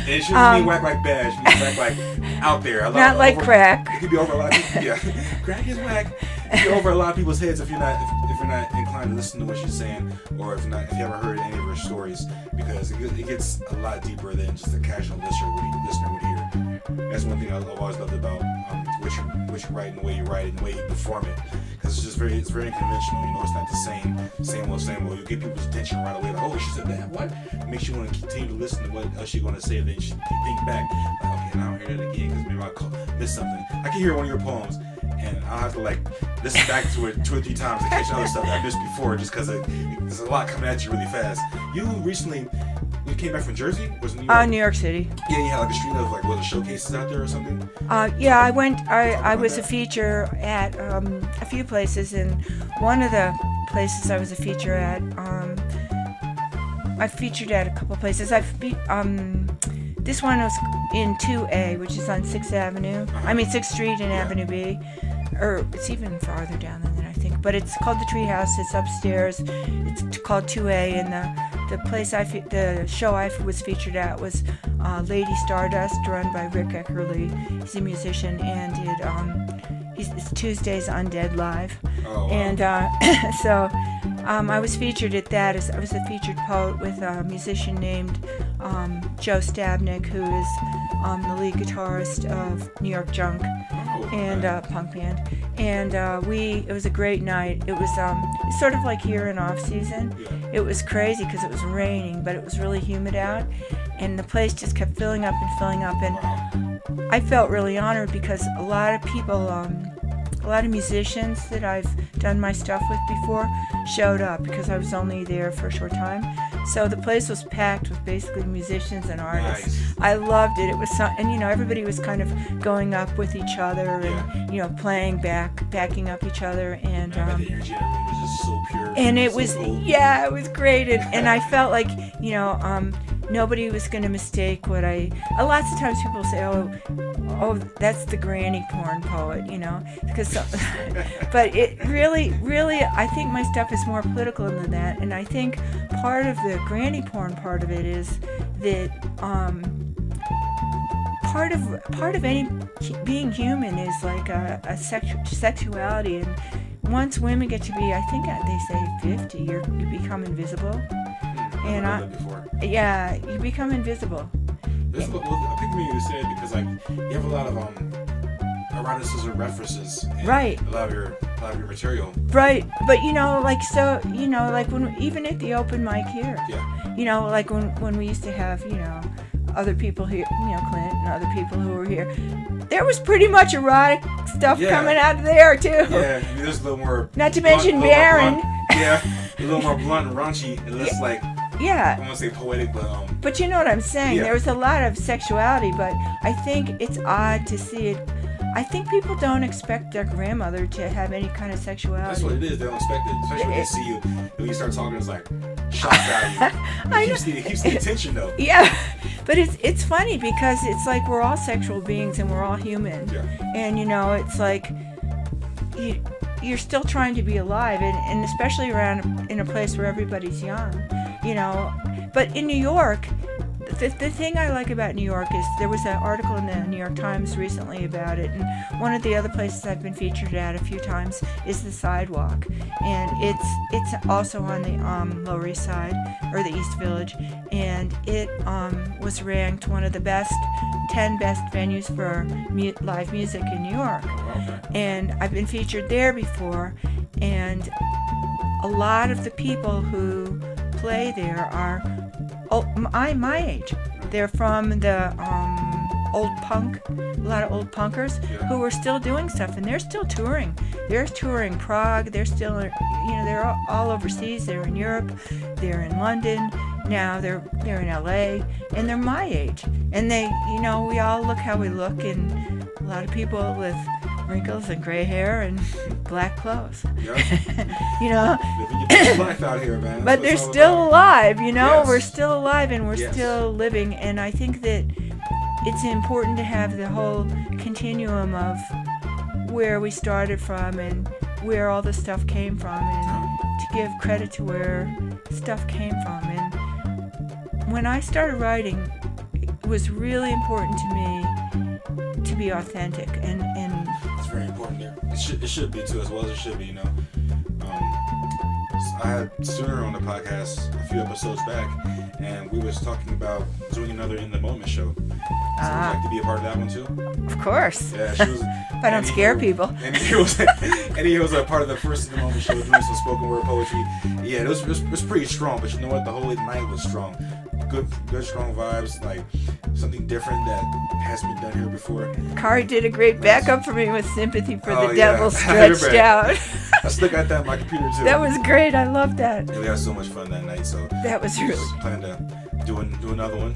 It shouldn't be whack like bad. It should be whack like out there. Not like crack. It could be over a lot of people. Yeah, crack is whack. It could be over a lot of people's heads if you're not inclined to listen to what she's saying, or if you haven't heard any of her stories, because it gets a lot deeper than just a casual listener would hear. That's one thing I've always loved about what you write and the way you write it and the way you perform it, because it's very unconventional. You know, it's not the same old. You get people's attention right away. Like, oh, she said that. What? It makes you want to continue to listen to what else she's going to say. And then you think back, like, okay, now I'll hear that again because maybe I missed something. I can hear one of your poems, and I'll have to like listen back to it 2 or 3 times to catch other stuff that I missed before, just because there's a lot coming at you really fast. You came back from Jersey? Was it New York? New York City. Yeah, you had like a street of like the showcases out there or something? Yeah, I went. I was a feature at a few places, and one of the places I was a feature at, I featured at a couple places. This one was in 2A, which is on 6th Avenue. I mean 6th Street and Avenue B, or it's even farther down than that, I think. But it's called the Treehouse. It's upstairs. It's called 2A, and the show I was featured at was Lady Stardust, run by Rick Eckerly. He's a musician, and it's Tuesdays Undead Live. Oh, wow. And so I was featured at that. I was a featured poet with a musician named Joe Stabnick, who is the lead guitarist of New York Junk and punk band. And it was a great night. It was sort of like here in off season. It was crazy because it was raining, but it was really humid out, and the place just kept filling up. And I felt really honored because a lot of people, a lot of musicians that I've done my stuff with before showed up because I was only there for a short time. So the place was packed with basically musicians and artists. Nice. I loved it. It was and everybody was kind of going up with each other and playing backing up each other, and the energy in the room was just so pure. And it so was cool. Yeah, it was great, and I felt like nobody was going to mistake what lots of times people say, oh, that's the granny porn poet, because but it really, I think my stuff is more political than that, and I think part of the granny porn part of it is that part of any being human is like a sexuality, and once women get to be, I think they say 50, you become invisible. And you become invisible. I think maybe you said it because like you have a lot of eroticism references in a lot of your material. Right, but like when even at the open mic here, like when we used to have other people here, Clint and other people who were here, there was pretty much erotic stuff coming out of there too. Yeah, I mean, there's a little more. Not to mention Baron. Yeah, a little more blunt and raunchy, and less like. Yeah. I don't want to say poetic, but But you know what I'm saying. Yeah. There was a lot of sexuality, but I think it's odd to see it. I think people don't expect their grandmother to have any kind of sexuality. That's what it is. They don't expect it, especially when they see you. When you start talking, it's like shock value. It keeps the attention though. Yeah, but it's funny because it's like we're all sexual beings and we're all human. Yeah. And it's like you're still trying to be alive, and especially around in a place where everybody's young. But in New York, the thing I like about New York is there was an article in the New York Times recently about it, and one of the other places I've been featured at a few times is the Sidewalk, and it's also on the Lower East Side or the East Village, and it was ranked one of the 10 best venues for live music in New York. Okay. And I've been featured there before, and a lot of the people who play there are my age. They're from the old punk, a lot of old punkers who are still doing stuff, and they're still touring. They're touring Prague. They're still, they're all overseas. They're in Europe. They're in London. Now they're in LA, and they're my age. And they, we all look how we look, and a lot of people with wrinkles and gray hair and black clothes. Yep. Living your best life out here, man. But they're still alive, Yes. We're still alive, and we're still living. And I think that it's important to have the whole continuum of where we started from and where all the stuff came from, and to give credit to where stuff came from. And when I started writing, it was really important to me to be authentic, and it's very important there. It should be too, as well as it should be. I had Sooner on the podcast a few episodes back, and we was talking about doing another In the Moment show. So would you like to be a part of that one too? Of course. Yeah, she was. If I don't scare people. And he was a part of the first In the Moment show, doing some spoken word poetry. Yeah, it was pretty strong, but you know what? The whole night was strong. Good strong vibes, like something different that hasn't been done here before. Khari did a great backup for me with Sympathy for the Devil stretched out. I still got that on my computer too. That was great. I loved that. Yeah, we had so much fun that night. So that was really. Just plan to do another one.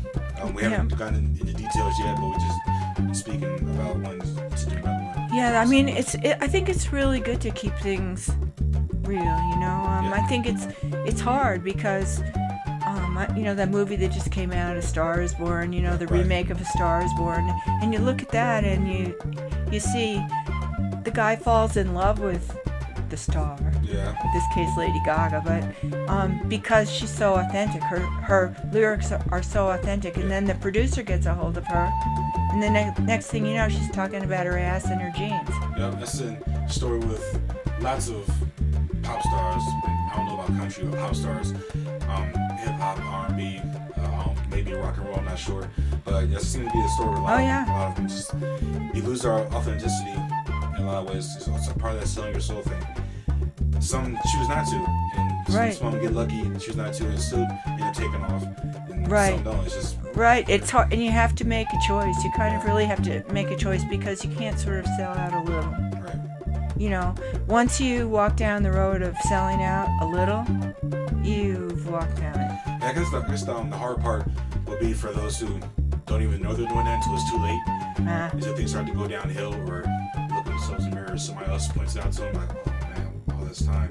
We haven't gotten into details yet, but we're just speaking about one to do another one. Yeah, I mean, I think it's really good to keep things real. I think it's hard because. That movie that just came out, A Star Is Born, the remake of A Star Is Born, and you look at that and you see the guy falls in love with the star, in this case Lady Gaga, but because she's so authentic, her lyrics are so authentic, and then the producer gets a hold of her, and then next thing you know, she's talking about her ass and her jeans. Yeah, that's a story with lots of pop stars. I don't know about country, but pop stars. Hip hop, R&B, maybe rock and roll, I'm not sure. But that seems to be the story with a lot of them. Just, you lose our authenticity in a lot of ways. It's part of that selling your soul thing. Some choose not to, and some get lucky and choose not to, and still end up taking off. And some don't. It's just It's hard, and you have to make a choice. You kind of really have to make a choice because you can't sort of sell out a little. Once you walk down the road of selling out a little, you've walked down it. Yeah, I guess the hard part will be for those who don't even know they're doing that until it's too late. Until things start to go downhill, or look at themselves in the mirror, somebody else points it out to them, like, oh man, all this time.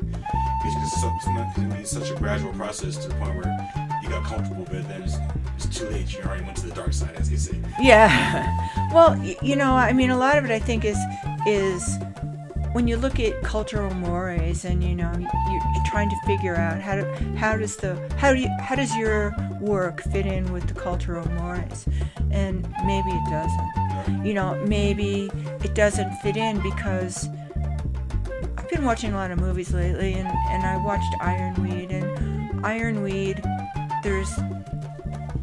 Because it's going to be such a gradual process to the point where you got comfortable, but then it's too late. You already went to the dark side, as they say. Yeah. Well, I mean, a lot of it I think is when you look at cultural mores, and you're trying to figure out how does your work fit in with the cultural mores, and maybe it doesn't. Maybe it doesn't fit in because I've been watching a lot of movies lately, and I watched Ironweed, and Ironweed,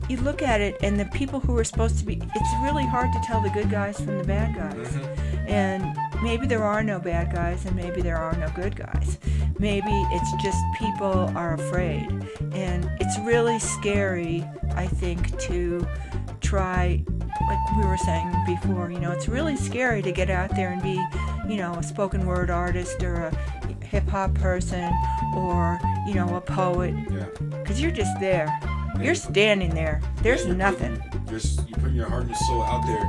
you look at it, and the people who are supposed to be, it's really hard to tell the good guys from the bad guys. And maybe there are no bad guys, and maybe there are no good guys. Maybe it's just people are afraid. And it's really scary, I think, to try, like we were saying before, it's really scary to get out there and be, a spoken word artist or a hip-hop person or, a poet. Because you're just there. You're standing there. There's nothing. You're putting your heart and your soul out there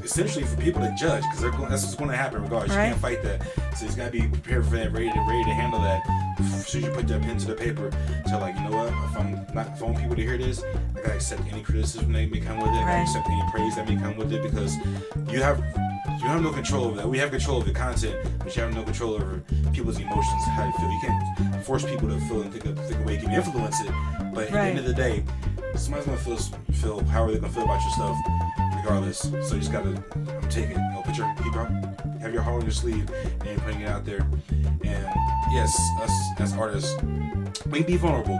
essentially for people to judge, because that's what's going to happen regardless. You can't fight that. So you got to be prepared for that, ready to handle that. As soon as you put that pen to the paper, to like, you know what? If I want people to hear this, I gotta accept any criticism that may come with it. I gotta accept any praise that may come with it, because you have no control over that. We have control of the content, but you have no control over people's emotions, how they feel. You can't force people to feel and think a way. You can influence it, but at the end of the day, somebody's gonna feel however they're gonna feel about your stuff, regardless. So you just gotta take it. Have your heart on your sleeve and you're putting it out there. And yes, us as artists, we be vulnerable.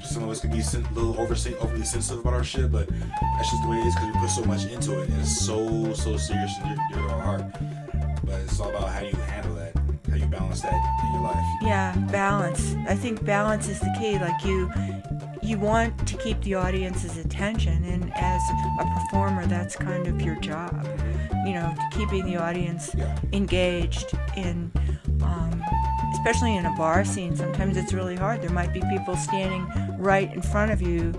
Some of us can be a little overly sensitive about our shit, but that's just the way it is because we put so much into it, and it's so serious and dear to our heart. But it's all about how you handle that, how you balance that in your life. Yeah, balance. I think balance is the key. Like you want to keep the audience's attention, and as a performer, that's kind of your job. You know, keeping the audience engaged in. Especially in a bar scene, sometimes it's really hard. There might be people standing right in front of you,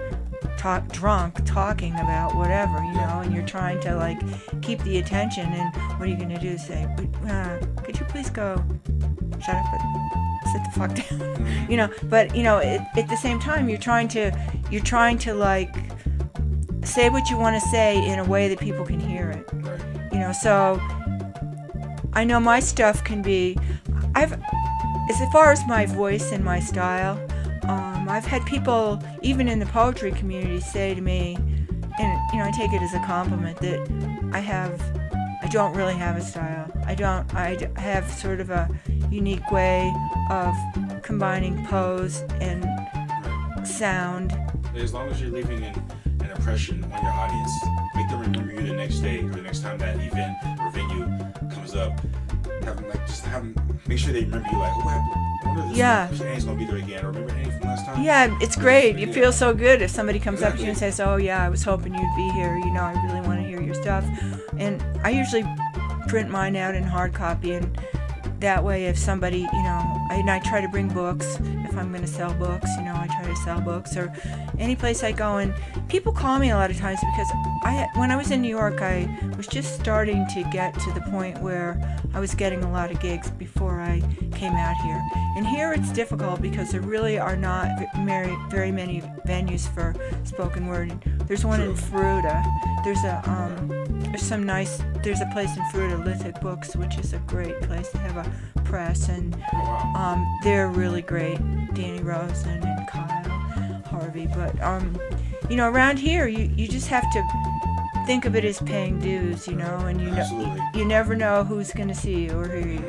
drunk, talking about whatever, you know, and you're trying to like keep the attention. And what are you going to do? Say, could you please go shut up and sit the fuck down? You know, but you know, at the same time, you're trying to like say what you want to say in a way that people can hear it. You know, so I know my stuff can be. As far as my voice and my style, I've had people, even in the poetry community, say to me, and you know, I take it as a compliment, that I don't really have a style. I have sort of a unique way of combining pose and sound. As long as you're leaving an impression on your audience, make them remember you the next day or the next time that event or venue comes up. Make sure they remember you. Like, oh, what happened? Annie's gonna be there again. Or remember Annie from last time? Yeah, it's great. It feels so good if somebody comes up to you and says, "Oh yeah, I was hoping you'd be here. You know, I really want to hear your stuff." And I usually print mine out in hard copy, and that way, if somebody, you know, I try to bring books. If I'm going to sell books, you know, I try to sell books, or any place I go. And people call me a lot of times because when I was in New York, I was just starting to get to the point where I was getting a lot of gigs before I came out here. And here it's difficult because there really are not very many venues for spoken word. There's one in Fruita. There's a place in Fruita, Lithic Books, which is a great place. They have a press, and they're really great. Danny Rosen and Kyle Harvey. But you know, around here, you just have to think of it as paying dues, you know, and you never know who's going to see you or hear you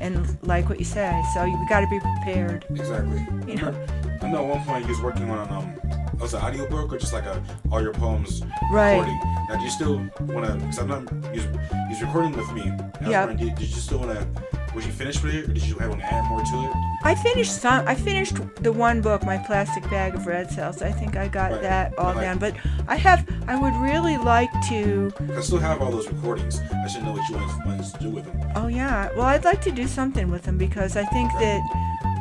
and like what you say. So you got to be prepared. Exactly. You know. I know at one point you was working on was it an audiobook or just like all your poems recording? Now do you still want to? Because I'm not. He's recording with me. Yeah. Did you still want to? Was you finished with it, or did you want to add more to it? I finished the one book, My Plastic Bag of Red Cells. I think I got that all down. But I would really like to. I still have all those recordings. I should know what you wanted to do with them. Oh yeah. Well, I'd like to do something with them because I think that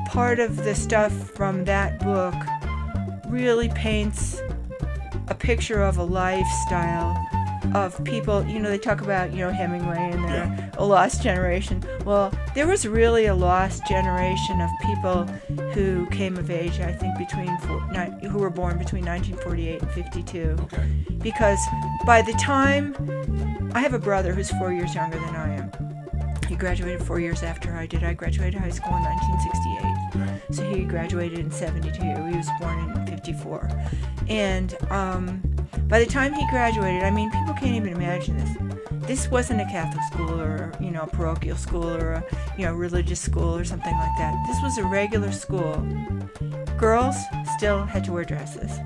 part of the stuff from that book really paints a picture of a lifestyle of people. You know, they talk about, you know, Hemingway and a lost generation. Well, there was really a lost generation of people who came of age, I think, who were born between 1948 and 52. Okay. Because by the time, I have a brother who's 4 years younger than I am. He graduated 4 years after I did. I graduated high school in 1968. So he graduated in 72. He was born in 54. And by the time he graduated, I mean, people can't even imagine this. This wasn't a Catholic school or, you know, a parochial school or a, you know, religious school or something like that. This was a regular school. Girls still had to wear dresses.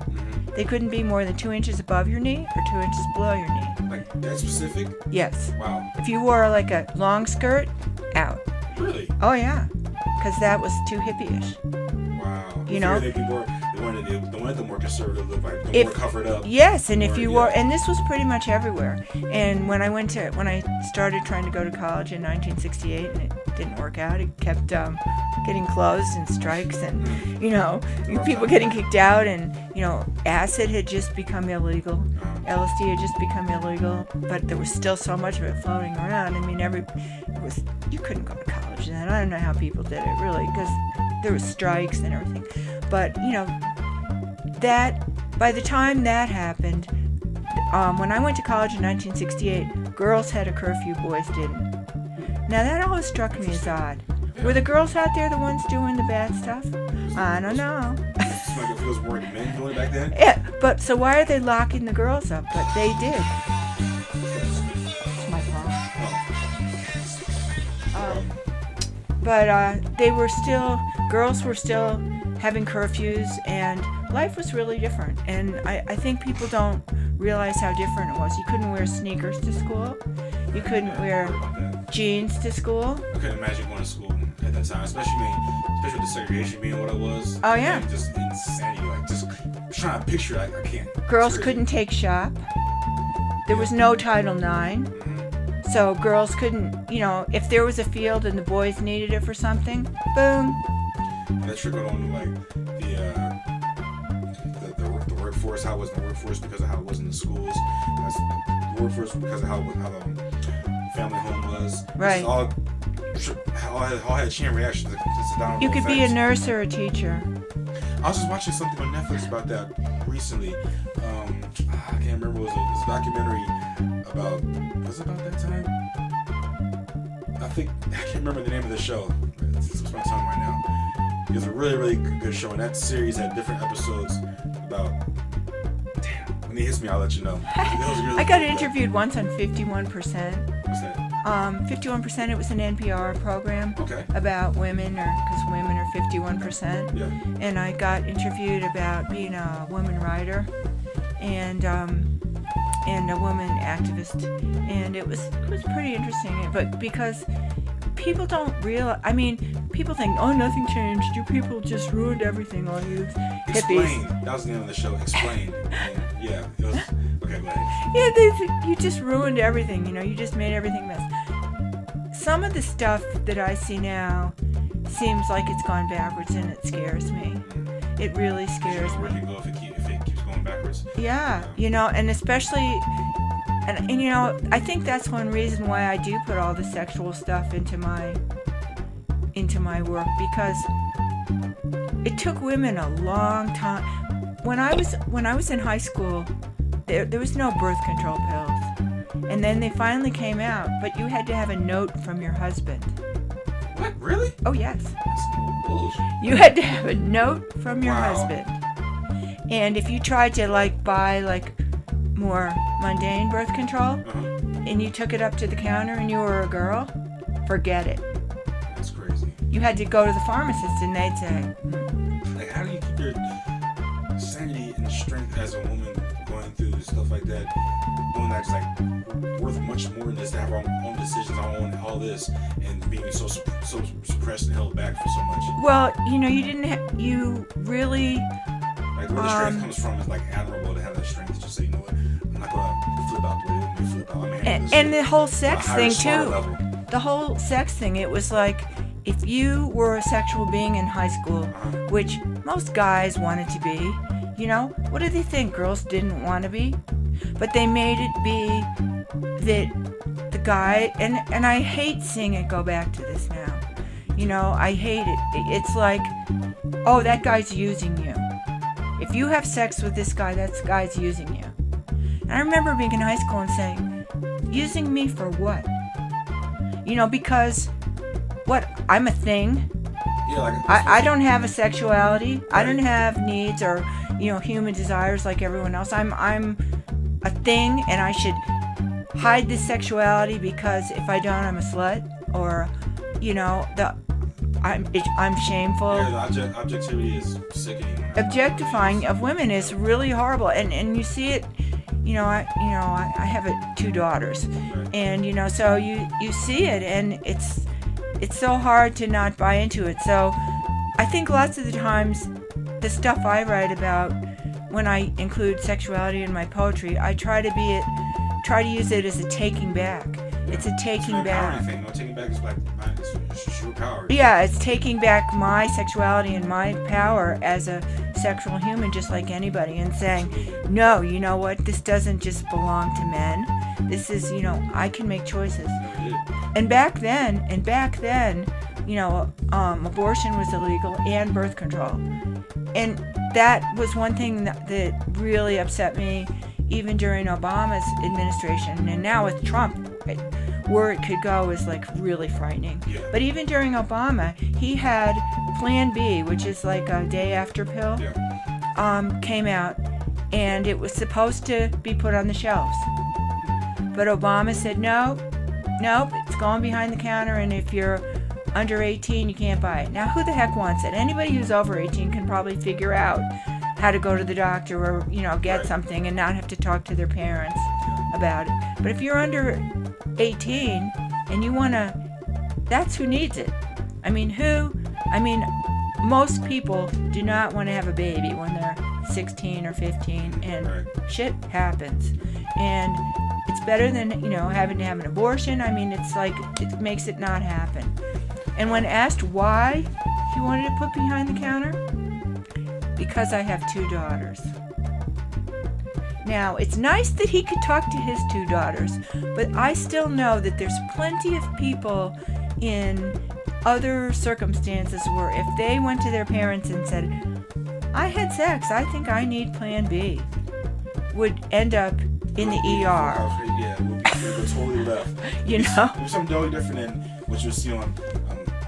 They couldn't be more than 2 inches above your knee or 2 inches below your knee. Like that specific? Yes. Wow. If you wore like a long skirt, out. Really? Oh yeah, because that was too hippie-ish. Wow. You know? They wanted them more conservative, look like more covered up. Yes, and if you wore, and this was pretty much everywhere. And when I started trying to go to college in 1968, and it didn't work out. It kept getting closed and strikes, and you know, people getting kicked out, and you know, acid had just become illegal. LSD had just become illegal, but there was still so much of it floating around. I mean, you couldn't go to college then. I don't know how people did it really, because there was strikes and everything. But you know, that by the time that happened, when I went to college in 1968, girls had a curfew, boys didn't. Now that always struck me as odd. Were the girls out there the ones doing the bad stuff? I don't know. Like if it was more men doing it back then. Yeah, but so why are they locking the girls up? But they did. It's my fault. But girls were still having curfews, and life was really different. And I think people don't realize how different it was. You couldn't wear sneakers to school. You couldn't wear jeans to school. I couldn't imagine going to school at that time, especially with the segregation being what it was. Oh yeah. And just insanity, like just trying to picture it, I can't. Girls couldn't take shop. There was no Title IX. Mm-hmm. So girls couldn't, if there was a field and the boys needed it for something, boom. And that trickled on to like the workforce, how it was in the workforce because of how it was in the schools. The workforce because of how the family home was. Right. All had a chain reaction. You could be a nurse or a teacher. I was just watching something on Netflix about that recently. I can't remember. It was a documentary about. Was it about that time? I can't remember the name of the show. It's my tongue right now. It was a really, really good show, and that series had different episodes about. Damn, when it hits me, I'll let you know. Really I got interviewed once on 51%. What's that? 51%. It was an NPR program about women, because women are 51%. Yeah. And I got interviewed about being a woman writer, and a woman activist, and it was pretty interesting. But because people don't realize, people think, oh, nothing changed. You people just ruined everything on you Explain. hippies. That was the name of the show. Explain. Yeah. It was. Okay, go ahead. Yeah, you just ruined everything. You just made everything mess. Some of the stuff that I see now seems like it's gone backwards, and it scares me. It really scares me. Where can go if it keeps going backwards? Yeah, and especially, and I think that's one reason why I do put all the sexual stuff into my work, because it took women a long time. When I was in high school, there was no birth control pills. And then they finally came out, but you had to have a note from your husband. What? Really? Oh, yes. That's bullshit. You had to have a note from your Wow. husband. And if you tried to buy more mundane birth control, and you took it up to the counter and you were a girl, forget it. That's crazy. You had to go to the pharmacist and they'd say, Like, how do you keep your sanity and strength as a woman going through stuff like that? Doing that's worth much more than this, to have our own decisions, our own all this, and being so suppressed and held back for so much. well, you really, Like, where the strength comes from is admirable to have that strength to just say, you know what, I'm not gonna flip out the way they flip out. I'm gonna handle this and the whole sex on a thing higher, smarter too. level. The whole sex thing, it was like, if you were a sexual being in high school, which most guys wanted to be, what do they think girls didn't want to be? But they made it be that the guy, and I hate seeing it go back to this now. I hate it. It's like, oh, that guy's using you. If you have sex with this guy, that guy's using you. And I remember being in high school and saying, using me for what? Because what? I'm a thing. Yeah, I don't have a sexuality. Right. I don't have needs or human desires like everyone else. I'm a thing, and I should hide this sexuality, because if I don't, I'm a slut, or I'm shameful. Yeah, the objectivity is sickening. Objectifying of women is really horrible, and you see it. I have 2 daughters, right. And so you see it, and it's so hard to not buy into it. So I think lots of the times the stuff I write about, when I include sexuality in my poetry, I try to use it as a taking back. Yeah. It's a taking back. No, taking back is it's your power. Yeah, it's taking back my sexuality and my power as a sexual human, just like anybody, and saying, no, you know what? This doesn't just belong to men. This is, I can make choices. And back then, abortion was illegal, and birth control. And that was one thing that really upset me, even during Obama's administration, and now with Trump, where it could go is like really frightening. Yeah. But even during Obama, he had Plan B, which is like a day after pill, came out, and it was supposed to be put on the shelves. But Obama said, nope, it's going behind the counter, and if you're under 18, you can't buy it. Now, who the heck wants it? Anybody who's over 18 can probably figure out how to go to the doctor or, get something and not have to talk to their parents about it. But if you're under 18 and you want to, that's who needs it. Most people do not want to have a baby when they're 16 or 15, and shit happens. And it's better than, having to have an abortion. It's like, it makes it not happen. And when asked why he wanted to put behind the counter, because I have 2 daughters. Now, it's nice that he could talk to his 2 daughters, but I still know that there's plenty of people in other circumstances where if they went to their parents and said, I had sex, I think I need Plan B, would end up in the ER. Yeah, we'll be totally left. There's something totally different than what you see on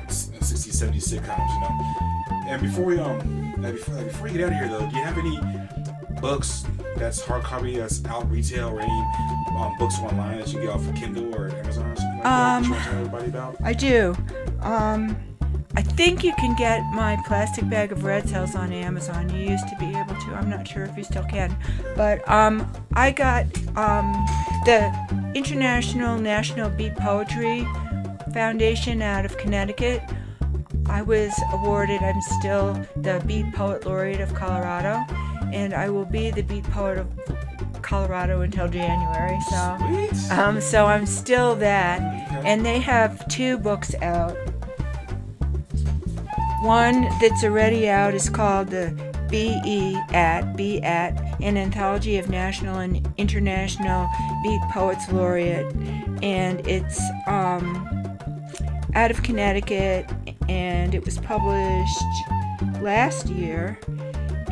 60s, 70s sitcoms, And before we before you get out of here though, do you have any books that's hard copy that's out retail, or any books online that you get off of Kindle or Amazon or something like that you want to tell everybody about? I do. I think you can get my Plastic Bag of Red Cells on Amazon. You used to be able to. I'm not sure if you still can. But I got the International National Beat Poetry Foundation out of Connecticut. I was awarded, I'm still the Beat Poet Laureate of Colorado, and I will be the Beat Poet of Colorado until January. So I'm still that. And they have 2 books out. One that's already out is called the BEAT, an anthology of national and international Beat Poets Laureate, and it's out of Connecticut, and it was published last year,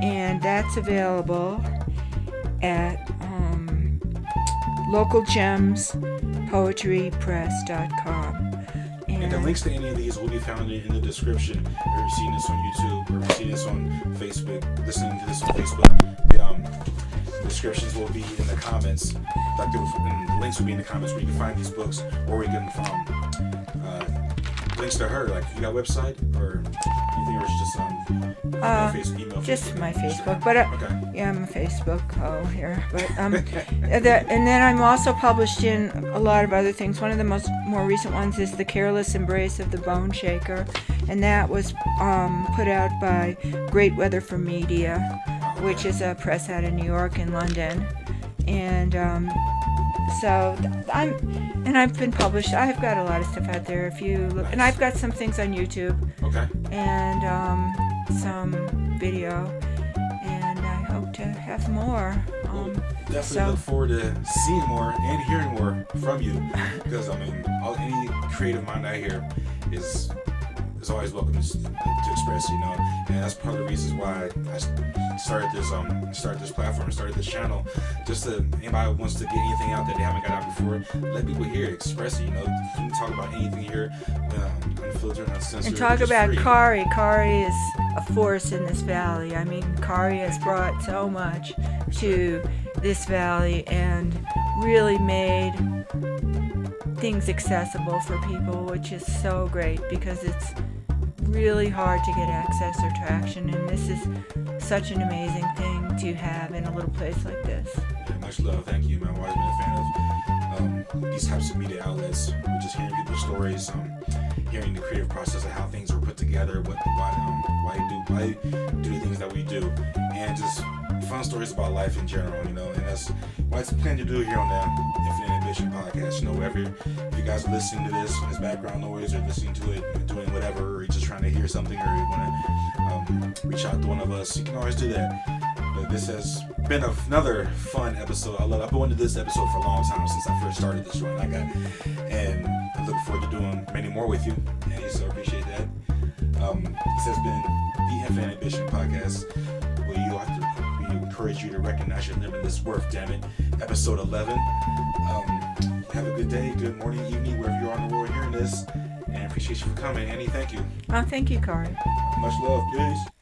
and that's available at localgemspoetrypress.com. And the links to any of these will be found in the description. If you're seeing this on YouTube or if you're seeing this on Facebook, listening to this on Facebook, the descriptions will be in the comments. And the links will be in the comments where you can find these books, or where you can links to her. Like, you got a website or anything, or it's just email? Just my Facebook, but I'm a Facebook here. But and then I'm also published in a lot of other things. One of the more recent ones is The Careless Embrace of the Bone Shaker, and that was put out by Great Weather for Media, which is a press out in New York and London, and I've been published. I've got a lot of stuff out there. If you look, and I've got some things on YouTube. Okay. And some video, and I hope to have more. Definitely look forward to seeing more and hearing more from you, because any creative mind I hear is always welcome to express, and that's part of the reasons why I started this platform, started this channel, just to anybody who wants to get anything out that they haven't got out before, let people hear it, express it. You can talk about anything here, unfiltered, uncensored, and talk about Khari. Khari is a force in this valley. Khari has brought so much to this valley and really made things accessible for people, which is so great, because it's really hard to get access or traction, and this is such an amazing thing to have in a little place like this. Yeah, much love. Thank you, man. I've always been a fan of these types of media outlets. We're just hearing people's stories, hearing the creative process of how things were put together, why do the things that we do, and just fun stories about life in general, and that's what I plan to do here on the Infinite Ambition podcast. Wherever, if you guys are listening to this background noise, or listening to it, doing whatever, or you're just trying to hear something, or you want to reach out to one of us, you can always do that. But this has been another fun episode. I've been wanting to do this episode for a long time, since I first started this run. And I'm looking forward to doing many more with you, and so I appreciate that. This has been the Infinite Ambition podcast, where you have to encourage you to recognize your limitless worth, damn it. Episode 11. Have a good day, good morning, evening, wherever you are in the world hearing this. And appreciate you for coming. Annie, thank you. Thank you, Khari. Much love. Peace.